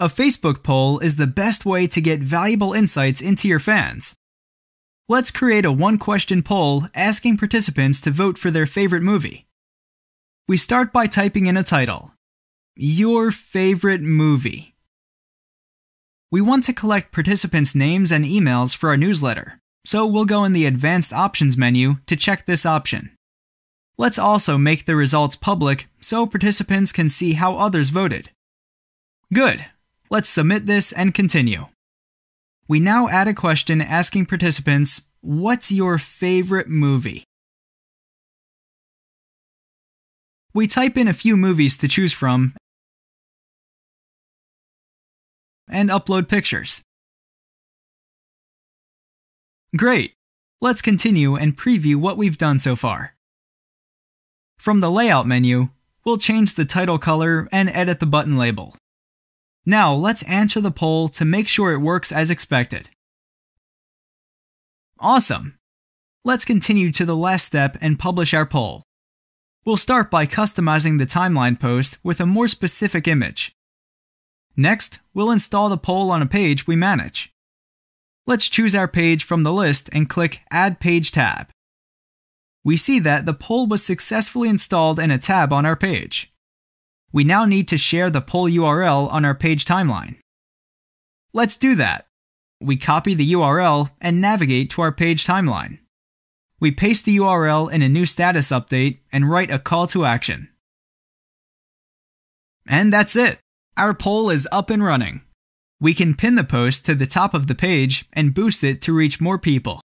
A Facebook poll is the best way to get valuable insights into your fans. Let's create a one-question poll asking participants to vote for their favorite movie. We start by typing in a title. Your favorite movie. We want to collect participants' names and emails for our newsletter, so we'll go in the Advanced Options menu to check this option. Let's also make the results public so participants can see how others voted. Good! Let's submit this and continue. We now add a question asking participants, what's your favorite movie? We type in a few movies to choose from and upload pictures. Great! Let's continue and preview what we've done so far. From the Layout menu, we'll change the title color and edit the button label. Now let's answer the poll to make sure it works as expected. Awesome! Let's continue to the last step and publish our poll. We'll start by customizing the timeline post with a more specific image. Next, we'll install the poll on a page we manage. Let's choose our page from the list and click Add Page tab. We see that the poll was successfully installed in a tab on our page. We now need to share the poll URL on our page timeline. Let's do that. We copy the URL and navigate to our page timeline. We paste the URL in a new status update and write a call to action. And that's it! Our poll is up and running. We can pin the post to the top of the page and boost it to reach more people.